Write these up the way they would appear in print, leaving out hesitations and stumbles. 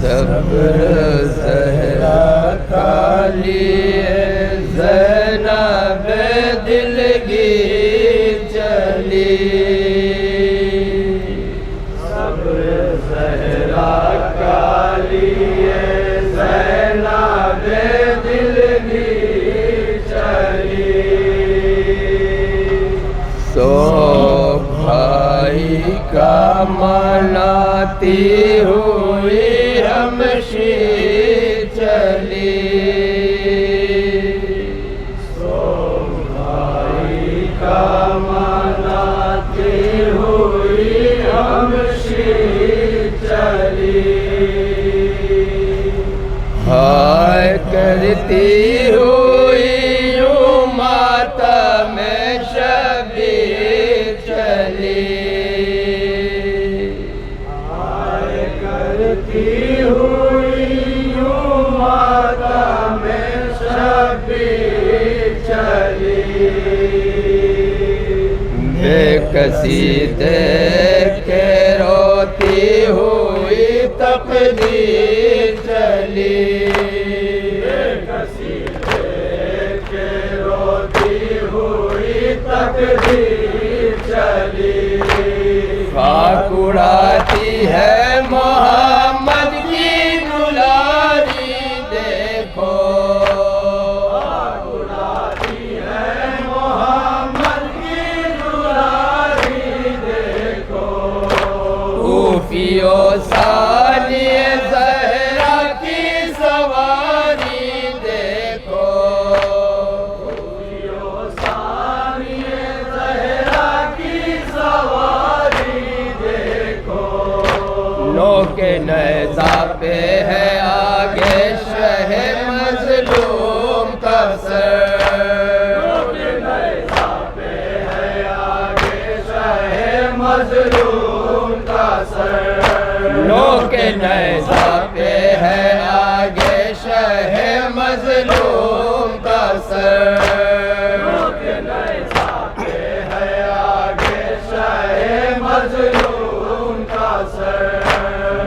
सब्र ज़हरा का लिए ज़ैनब दिलगीर चली। सब्र ज़हरा का लिए ज़ैनब दिलगीर चली। सो भाई का मनाती हुई हमशीर चली। सो भाई का मनाती हुई हमशीर चली। हाय करती हुई यूं मातम शबीर चली। हाय करती हुई यूं मातम शबीर चली। बेकसी देख के रोती हुई तकदीर चली। बेकसी देख के रोती हुई तकदीर चली। खाक उड़ाती है मोहम्मद की दुलारी देखो। खाक उड़ाती है मोहम्मद की दुलारी देखो। ऊफियो सानिए ज़हरा की सवारी देखो। ऊफियो सानिए ज़हरा की सवारी देखो। नौके नेज़ा पे है आगे शहे मज़लूम का सर। नौके नेज़ा पे है आगे शहे मज़लूम का सर। नौके नेज़ा पे है आगे शहे मज़लूम का सर। नौके नेज़ा पे है आगे शहे मज़लूम का सर।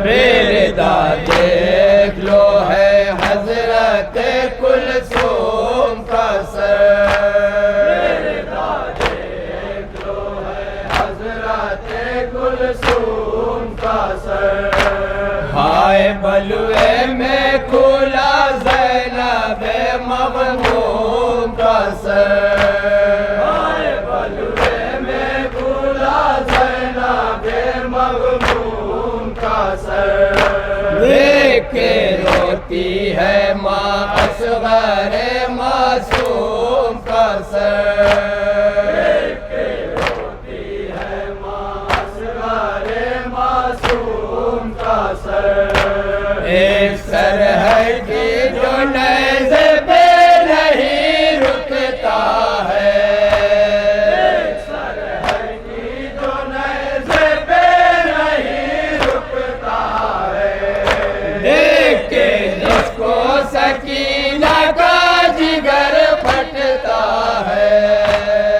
मेरे दादे देख लो है हज़रत कुलसूम का सर। मेरे दादे देख लो है हज़रत कुलसूम का सर। हाय बलुए में खुला ज़ैनब मग़मूम का सर। हाय बलुए में खुला ज़ैनब मग़मूम का सर। देख के रोती है माँ असग़र मासूम का सर। देख के रोती है माँ असग़र मासूम का सर। एक सर है कि जो नेज़े पे नहीं रुकता है। एक सर है कि जो नेज़े पे नहीं रुकता है। देख के जिसको सकीना का जिगर फटता है।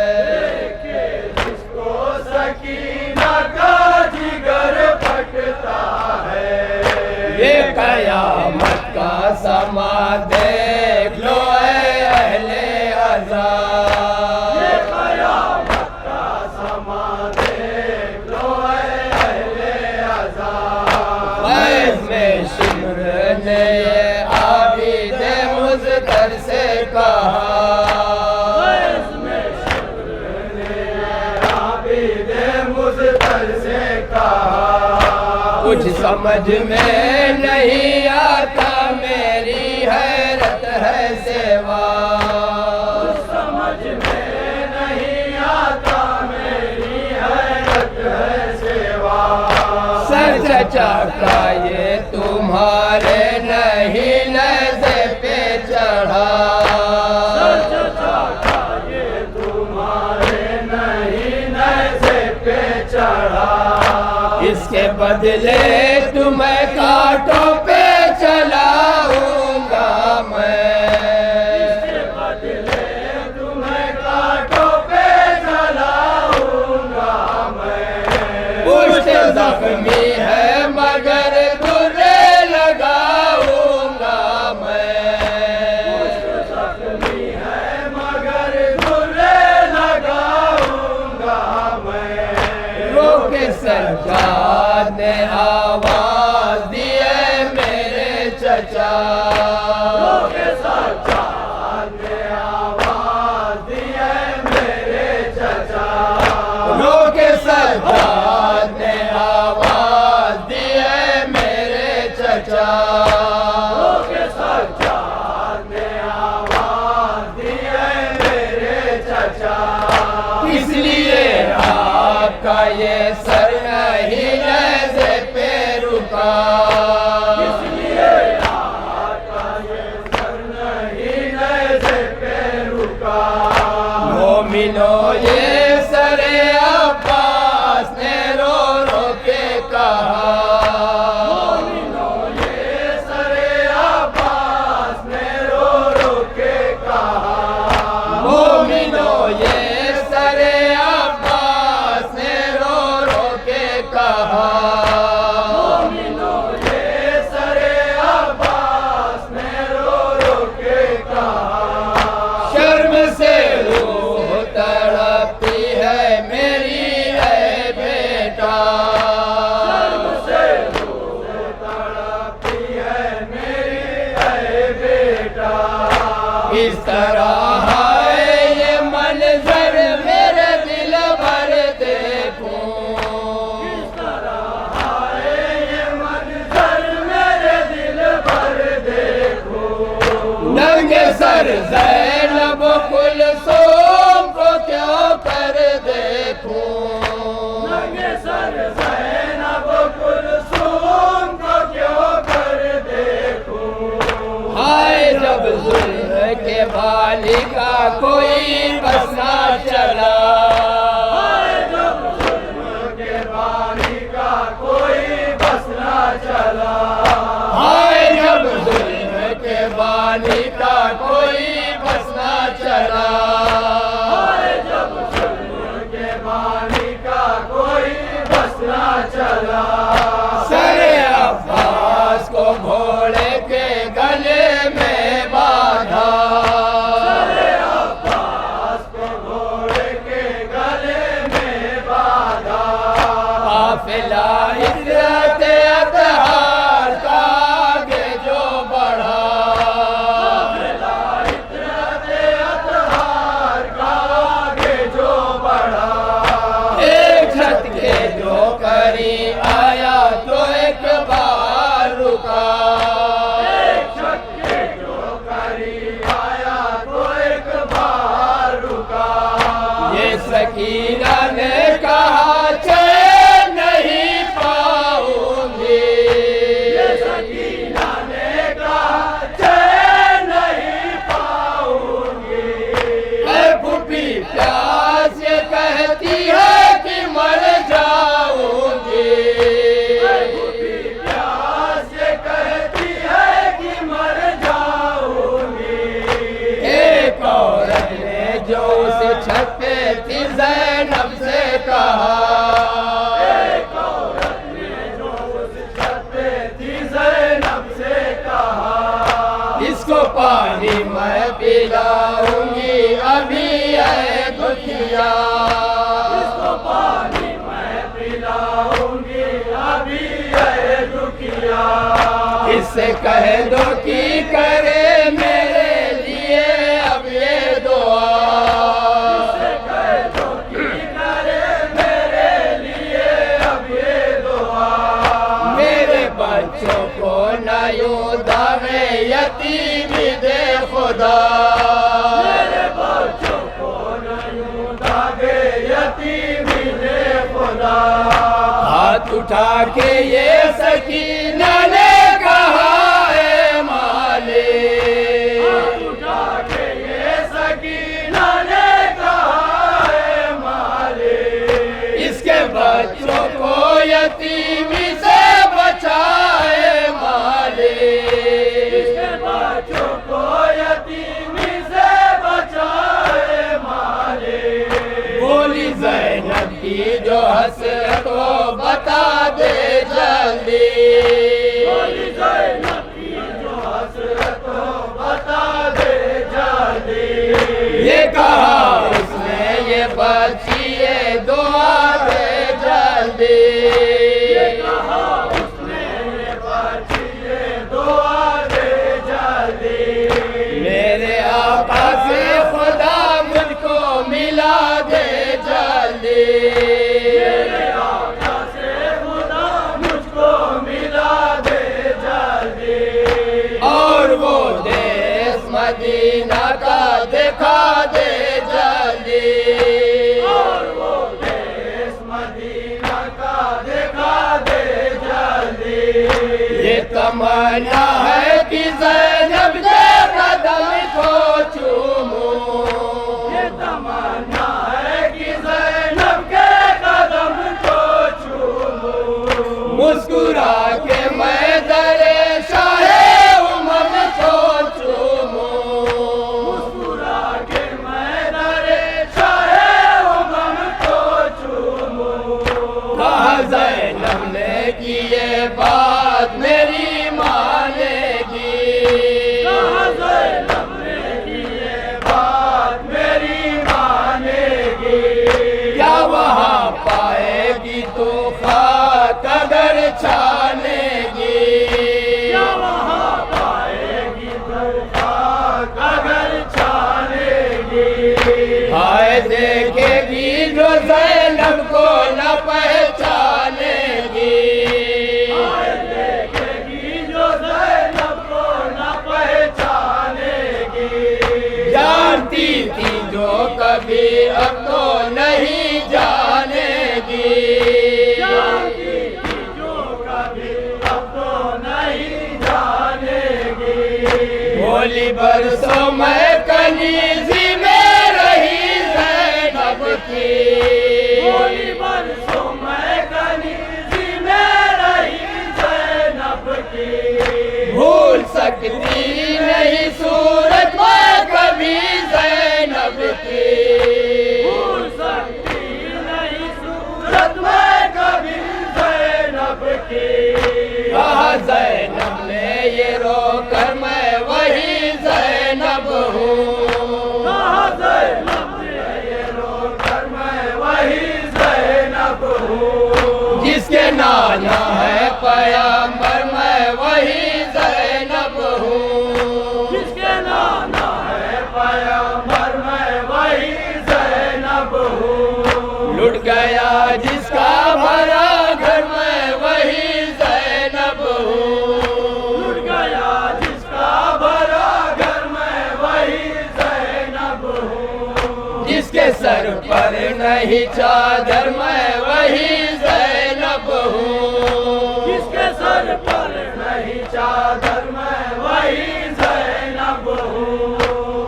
देख के जिसको सकीना का जिगर फटता है। ये कयामत का समा देख लो ऐ अहले अज़ा। ये कयामत का समा देख लो ऐ अहले अज़ा। फैज़ में शिम्र ने आबिद मुज़्तर से कहा। फैज़ में शिम्र ने आबिद मुज़्तर से कहा। कुछ समझ में नहीं आता मेरी हैरत है सेवा। कुछ समझ में नहीं आता मेरी हैरत है सेवा। सच चाका ये तुम्हारे नहीं नज़े पे चढ़ा। सच चाका ये तुम्हारे नहीं नज़े पे चढ़ा। इसके बदले तुम्हें कांटों पे चलाऊंगा मैं। इसके बदले तुम्हें कांटों पे चलाऊंगा मैं। पुष्ट जख्मी है मगर दुर्रे लगा सज्जाद ने आवाज दी है मेरे चचा। रोके सज्जाद ने आवाज दी है मेरे चचा। रोके सज्जाद ने आवाज दी है मेरे चचा। रोके सज्जाद ने आवाज दी है मेरे चचा। इसलिए आपका ये सर नहीं नज़े पे रुका। इसलिए आपका ये सर नहीं नज़े पे रुका। मोमिनो ये सरे अब्बास ने रो रो के कहा। मोमिनो ये सरे अब्बास ने रो रो के कहा। मोमिनो ये सरे अब्बास ने रो रो के कहा। मोमिनो ये सरे अब्बास ने रो रो के कहा। शर्म से रूह तड़पती है मेरी है बेटा। शर्म से रूह तड़पती है मेरी है बेटा। इस तरह है ये मंजर मेरे दिल भर देखूं। इस तरह है ये मंजर मेरे दिल भर देखूं। नंगे सर ज़ैनब कुलसूम को क्यों कर देखूं। नंगे सर ज़ैनब कुलसूम को क्यों कर देखूं। हाय जब जुल्म के बालिका कोई बस ना चला। हाय जब जुल्म के बालिका कोई बस ना चला। हाय जब जुल्म के बालिका कोई बस ना चला। हाय जब जुल्म के बालिका कोई बस ना चला। सरे अब्बास को घोड़े के गले में बांधा। सरे अब्बास को घोड़े के गले में बांधा। काफिला इज़्ज़त अतहार का आगे जो बढ़ा। काफिला इज़्ज़त अतहार का आगे जो बढ़ा। एक छत के जो करी आया तो एक बार रुका। एक छत के जो करी आया तो एक बार रुका। ये सकीना ने कहा चैन नहीं पाऊंगी। ये सकीना ने कहा चैन नहीं पाऊंगी। ऐ फूफी प्यास ये कहती है कि मर जाऊंगी। ऐ फूफी प्यास ये कहती है कि मर जाऊंगी। एक औरत ने जो उस छत पे थी ज़ैनब से कहा। एक औरत ने जो उस छत पे थी ज़ैनब से कहा। इसको पानी मैं पिलाऊंगी अभी है दुखिया। इसको पानी मैं पिलाऊंगी अभी है दुखिया। इससे कह दो कि करे मेरे लिए अब ये दुआ। इससे कह दो कि करे मेरे लिए अब ये दुआ। मेरे बच्चों को न यूं दावे यतीमी दे खुदा। मेरे बच्चों को न यूं दावे यतीमी दे खुदा। हाथ उठा के ये सकीना ने कहा है माले। हाथ उठा के ये सकीना ने कहा है माले। इसके बच्चों को यतीमी से बचाए माले। इसके बच्चों को यतीमी से बचाए माले। बोली ज़ैनब की जो हसरत वो बता दे जल्दी। मदीना का दिखा दे जल्दी, और वो देश मदीना का दिखा दे जल्दी। ये तमन्ना है कि ज़ैनब के कदम को चूमूं, ये तमन्ना है कि ज़ैनब के कदम को चूमूं। मुस्कुरा के मैं दरे शाहे उमम को चूमूं, मुस्कुरा के मैं दरे शाहे उमम को चूमूं। कहा ज़ैनब ने कि ये बात मेरी मानेगी, कहा ज़ैनब ने कि ये बात मेरी मानेगी। क्या वहाँ पाएगी तो खाक अगर छानेगी, क्या वहाँ पाएगी तो खाक अगर छानेगी। हाय देखेगी जो ज़ैनब को न पहचानेगी, हाय देखेगी जो ज़ैनब को न पहचानेगी। जानती थी जो कभी अब तो नहीं जानेगी, जानती थी जो कभी अब तो नहीं जानेगी। बोली बरसों मैं कनीज़ी में रही ज़ैनब की, बोली बरसों मैं कनीज़ी में रही ज़ैनब की। भूल सकती नहीं सूरत मैं कभी ज़ैनब की, भूल सकती नहीं सूरत मैं कभी ज़ैनब की। कहा ज़ैनब ने ये रोकर मैं वही ज़ैनब हूँ, कहा ज़ैनब ने ये रोकर मैं वही ज़ैनब हूँ। जिसके नाना है पैगंबर मैं वही ज़ैनब हूँ, जिसके नाना है पैगंबर मैं वही ज़ैनब हूँ। लुट गया जिसका भरा घर मैं वही ज़ैनब हूँ, लुट गया जिसका भरा घर मैं वही ज़ैनब हूँ। जिसके सर पर नहीं चादर मैं वही ज़ैनब हूँ, जिसके सर पर नहीं चादर मैं वही ज़ैनब हूँ।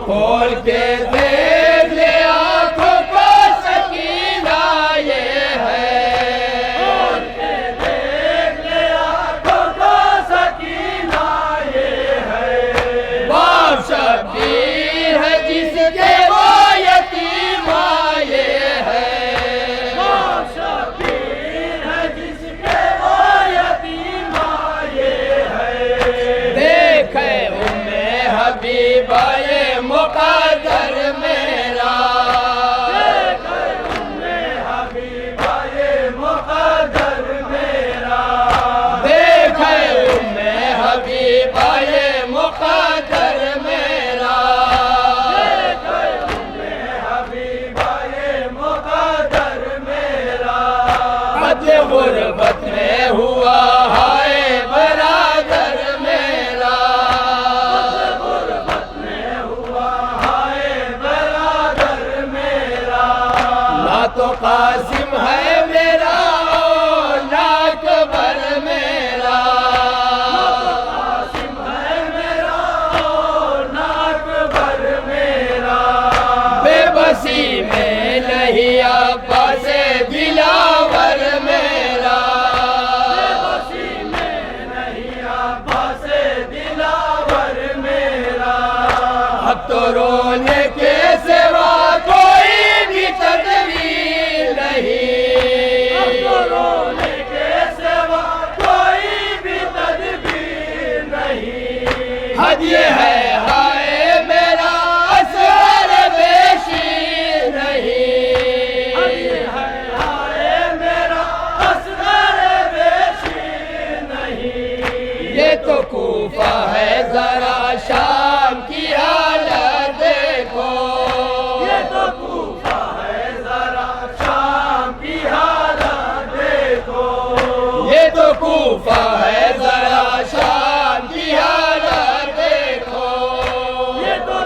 खोल के देख ले आँखों को सकीना ये है, खोल के देख ले आँखों को सकीना ये है। बाप शब्बीर है जिसके वो यतीमा ये है, बाप शब्बीर है जिसके वो यतीमा ये है। देखे उम्मे हबीबा ये मुक़द्दर मेरा, देखे उम्मे हबीबा ये मुक़द्दर मेरा, देखे उम्मे हबीबा ये मुक़द्दर मेरा, देखे उम्मे हबीबा ये मुक़द्दर मेरा। बदले गुर्बत में हुआ हाय बरादर मेरा, बदले गुर्बत में हुआ हाय बरादर मेरा। ना तो कासिम है मेरा और ना अकबर मेरा, ना तो कासिम है मेरा और ना अकबर मेरा। बेबसी में नहीं अब्बास दिलावर मेरा, बेबसी में नहीं अब्बास दिलावर मेरा। अब तो रोने के सिवा कोई भी तदबीर नहीं, अब तो रोने के सिवा कोई भी तदबीर नहीं। हद ये है हाय मेरा असगर बेशीर नहीं, हद ये है हाय मेरा असगर बेशीर नहीं। ये तो कूफा है जरा शाम की हालत देखो, ये तो कूफा है जरा शाम की हालत देखो। ये तो कूफा है जरा शाम की हालत देखो, ये तो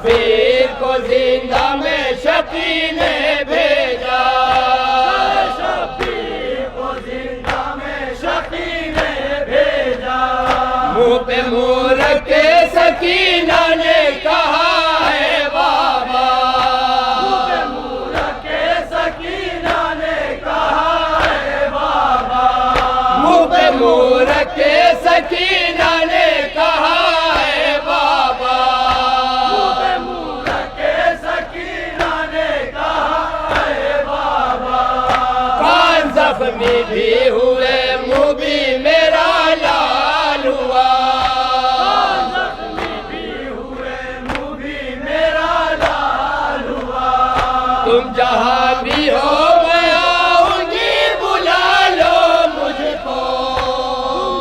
शब्बीर को जिंदा में शफी ने भेजा, शब्बीर को जिंदा में शफी ने भेजा। मुंह पे मुंह रखे सकीना ने कहा है बाबा, मुंह पे मुंह रखे सकीना ने कहा है बाबा, मुंह पे मुंह रखे सकीना ने कहा है बाबा, मुंह पे मुंह रखे सकीना ने कहा है बाबा। कान जख्मी भी हुए, मुंह भी मेरा लाल हुआ, जख्मी भी हुए, मुंह भी मेरा लाल हुआ। तुम जहाँ भी हो मैं आऊंगी, बुला लो मुझको,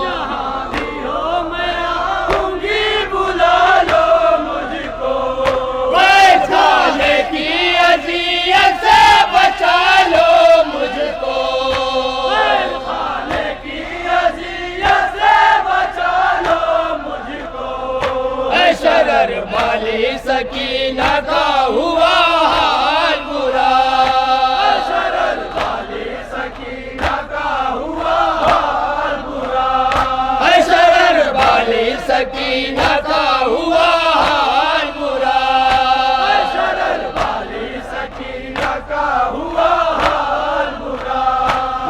जहाँ भी हो मैं आऊंगी, बुला लो मुझको। खाने की अजियत से बचा लो मुझको, खाने की अजियत से बचा लो मुझको। शरर वाली सकीना का हुआ हाल बुरा, शरर वाली सकीना का हुआ हाल बुरा। शरर वाली सकीना का हुआ हाल बुरा, शरर वाली सकीना का हुआ हाल बुरा।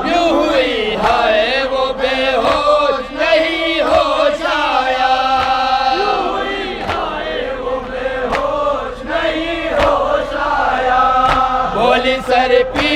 यूं हुई है वो बेहोश नहीं होश आया, हुई हाय वो बेहोश नहीं होश आया। बोली सर पी